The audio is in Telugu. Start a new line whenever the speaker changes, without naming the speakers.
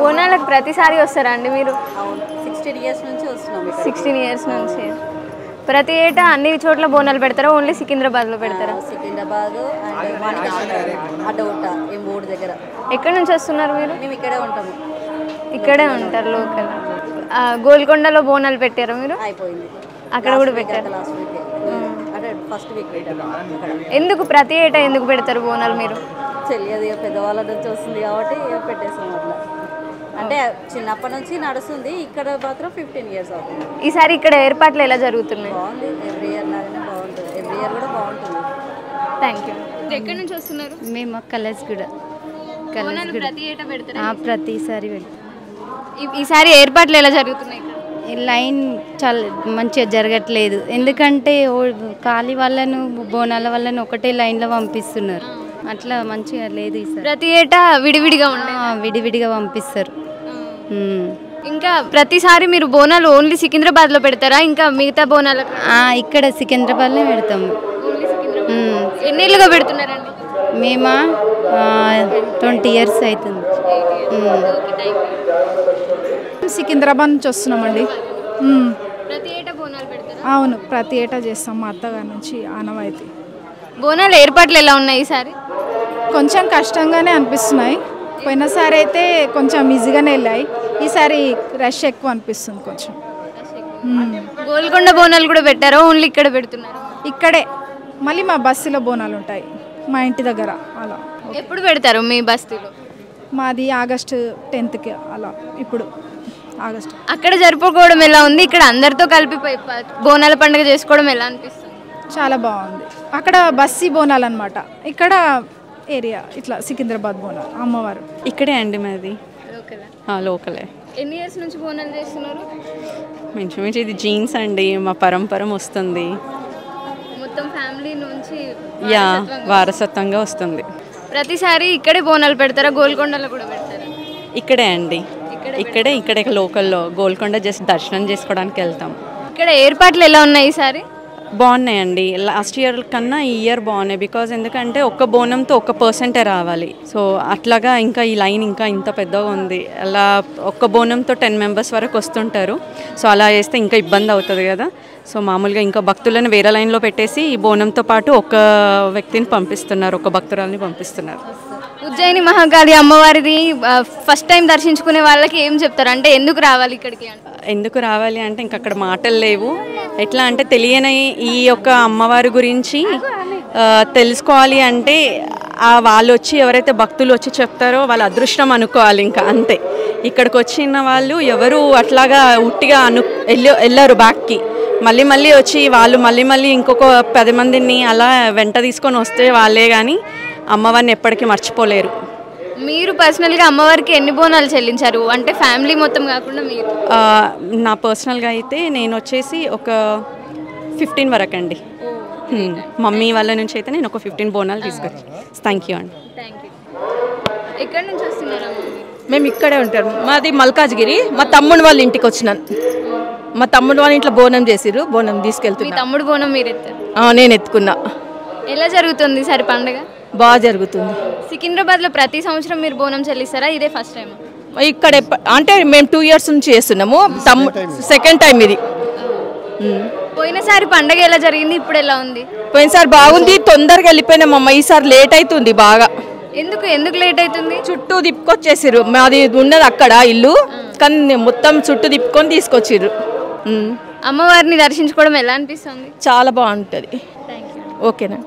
బోనాలకు ప్రతిసారి వస్తారా అండి మీరు?
అవును, 16 ఇయర్స్ నుంచి వస్తున్నాం.
16 ఇయర్స్ నుంచి. ప్రతి ఏటా అన్ని చోట్ల బోనాలు పెడతారా? ఓన్లీ సికింద్రాబాద్లో పెడతారా?
సికింద్రాబాద్ అండ్ మాణికృష్ణ అడ్డగుట్ట ఈ 3 దగ్గర.
ఎక్కడి నుంచి వస్తున్నారు మీరు?
మేము ఇక్కడే ఉంటాము.
ఇక్కడే ఉంటారు లోకల్. గోల్కొండలో బోనాలు పెట్టారా మీరు?
అయిపోయింది,
అక్కడ కూడా పెట్టారు.
లాస్ట్ వీక్ అంటే ఫస్ట్ వీక్ పెట్టారు.
ఎందుకు ప్రతి ఏటా ఎందుకు పెడతారు బోనాలు మీరు?
తెలియదు, ఇక పెద్దవాళ్ళ నుంచి వస్తుంది కాబట్టి పెట్టేసాం అట్లా. అంటే చిన్నప్పటి నుంచి నడుస్తుంది, ఇక్కడ మాత్రం 15 ఇయర్స్ అవుతుంది.
ఈసారి ఇక్కడ ఏర్పాట్లు ఎలా జరుగుతున్నాయి?
బాగుంది, ఎవ్రీ ఇయర్ లాగానే బాగుంటుంది. ఎవ్రీ ఇయర్ కూడా బాగుంటుంది.
Thank you. ఎక్కడి నుంచి వస్తున్నారు?
మేము కలర్స్ కూడా
ప్రతి ఏటా పెడతారా?
ప్రతిసారి పెడతాం.
ఈసారి ఏర్పాట్లు ఎలా జరుగుతున్నాయి?
లైన్ చాలా మంచిగా జరగట్లేదు, ఎందుకంటే ఖాళీ వాళ్ళను బోనాల వాళ్ళను ఒకటే లైన్లో పంపిస్తున్నారు. అట్లా మంచిగా లేదు ఈసారి.
ప్రతి ఏటా విడివిడిగా ఉండే
విడివిడిగా పంపిస్తారు.
ఇంకా ప్రతిసారి మీరు బోనాలు ఓన్లీ సికింద్రాబాద్లో పెడతారా? ఇంకా మిగతా బోనాలు
ఇక్కడ సికింద్రాబాద్లో పెడతాము.
ఎన్నేళ్ళుగా పెడుతున్నారండి?
మేమా 20 ఇయర్స్ అవుతుంది.
సికింద్రాబాద్ నుంచి వస్తున్నామండి.
ప్రతి ఏటా బోనాలు పెడతారా?
అవును, ప్రతి ఏటా చేస్తాం. మా అత్తగారి నుంచి ఆనవాయితీ.
బోనాలు ఏర్పాట్లు ఎలా ఉన్నాయి ఈసారి?
కొంచెం కష్టంగానే అనిపిస్తున్నాయి. పోయినసారి అయితే కొంచెం ఈజీగానే వెళ్ళాయి, ఈసారి రష్ ఎక్కువ అనిపిస్తుంది కొంచెం.
గోల్కొండ బోనాలు కూడా పెట్టారా? ఓన్లీ ఇక్కడ పెడుతున్నారు?
ఇక్కడే, మళ్ళీ మా బస్సులో బోనాలు ఉంటాయి మా ఇంటి దగ్గర. అలా
ఎప్పుడు పెడతారు మీ బస్తీలో?
మాది ఆగస్టు 10th అలా. ఇప్పుడు ఆగస్టు.
అక్కడ జరుపుకోవడం ఎలా ఉంది? ఇక్కడ అందరితో కలిపి బోనాల పండుగ చేసుకోవడం ఎలా అనిపిస్తుంది?
చాలా బాగుంది. అక్కడ బస్సీ బోనాలు అనమాట, ఇక్కడ ఏరియా ఇట్లా సికింద్రాబాద్ బోనాలు అమ్మవారు
ఇక్కడే అండి మాది లోకలే.
ఎన్ని ఇయర్స్ నుంచి బోనాలు చేస్తున్నారు?
మించుమించు ఇది జీన్స్ అండి, మా పరంపరం వస్తుంది.
మొత్తం ఫ్యామిలీ నుంచి
వారసత్వంగా వస్తుంది.
ప్రతిసారి ఇక్కడే బోనాలు పెడతారా? గోల్కొండలో కూడా పెడతారా?
ఇక్కడే అండి, ఇక్కడే లోకల్లో. గోల్కొండ జస్ట్ దర్శనం చేసుకోవడానికి వెళ్తాం.
ఇక్కడ ఏర్పాట్లు ఎలా ఉన్నాయి ఈసారి?
బాగున్నాయండి, లాస్ట్ ఇయర్ కన్నా ఈ ఇయర్ బాగున్నాయి. బికాజ్ ఎందుకంటే ఒక్క బోనంతో 1% రావాలి. సో అట్లాగా ఇంకా ఈ లైన్ ఇంకా ఇంత పెద్దగా ఉంది. అలా ఒక్క బోనంతో 10 మెంబర్స్ వరకు వస్తుంటారు. సో అలా చేస్తే ఇంకా ఇబ్బంది అవుతుంది కదా. సో మామూలుగా ఇంకా భక్తులను వేరే లైన్లో పెట్టేసి ఈ బోనంతో పాటు ఒక వ్యక్తిని పంపిస్తున్నారు, ఒక భక్తురాలని పంపిస్తున్నారు.
ఉజ్జయిని మహాకాళి అమ్మవారిది ఫస్ట్ టైం దర్శించుకునే వాళ్ళకి ఏం చెప్తారు? అంటే ఎందుకు రావాలి ఇక్కడికి?
ఎందుకు రావాలి అంటే ఇంక అక్కడ మాటలు లేవు. ఎట్లా అంటే తెలియని ఈ యొక్క అమ్మవారి గురించి తెలుసుకోవాలి అంటే వాళ్ళు వచ్చి ఎవరైతే భక్తులు వచ్చి చెప్తారో వాళ్ళ అదృష్టం అనుకోవాలి. ఇంకా అంతే. ఇక్కడికి వచ్చిన వాళ్ళు ఎవరు అట్లాగా ఉట్టిగా వెళ్ళారు బ్యాక్కి. మళ్ళీ వచ్చి వాళ్ళు మళ్ళీ ఇంకొక 10 మందిని అలా వెంట తీసుకొని వస్తే వాళ్ళే కానీ అమ్మవారిని ఎప్పటికీ మర్చిపోలేరు.
మీరు పర్సనల్గా అమ్మవారికి ఎన్ని బోనాలు చెల్లించారు? అంటే ఫ్యామిలీ మొత్తం కాకుండా మీరు?
నా పర్సనల్గా అయితే నేను వచ్చేసి ఒక 15 వరకు అండి. మమ్మీ వాళ్ళ నుంచి అయితే నేను ఒక 15 బోనాలు తీసుకొచ్చి. థ్యాంక్ యూ అండి.
ఎక్కడి నుంచి వస్తున్నారా?
మేము ఇక్కడే ఉంటాం. మాది మల్కాజ్గిరి. మా తమ్ముడు వాళ్ళ ఇంటికి వచ్చినాను. మా తమ్ముడు వాళ్ళ ఇంట్లో బోనం చేసిర్రు, బోనం తీసుకెళ్తున్నా.
తమ్ముడు బోనం మీరు ఎత్తారు?
నేను ఎత్తుకున్నా.
ఎలా జరుగుతుంది ఈసారి పండుగ?
బాగా జరుగుతుంది.
సికింద్రాబాద్లో ప్రతి సంవత్సరం మీరు బోనం చెల్లిస్తారా? ఇదే ఫస్ట్ టైం?
ఇక్కడ అంటే మేము 2 ఇయర్స్ నుంచి చేస్తున్నాము. సెకండ్ టైం ఇది.
పోయినసారి పండుగ ఎలా జరిగింది? ఇప్పుడు ఎలా ఉంది?
పోయినసారి బాగుంది, తొందరగా వెళ్ళిపోయినామమ్మ. ఈసారి లేట్ అవుతుంది బాగా.
ఎందుకు లేట్ అవుతుంది?
చుట్టూ తిప్పుకొచ్చేసిర్రు. మాది ఉన్నది అక్కడ ఇల్లు, కానీ మొత్తం చుట్టూ తిప్పుకొని తీసుకొచ్చిర్రు.
అమ్మవారిని దర్శించుకోవడం ఎలా అనిపిస్తుంది?
చాలా బాగుంటుంది. ఓకేనా?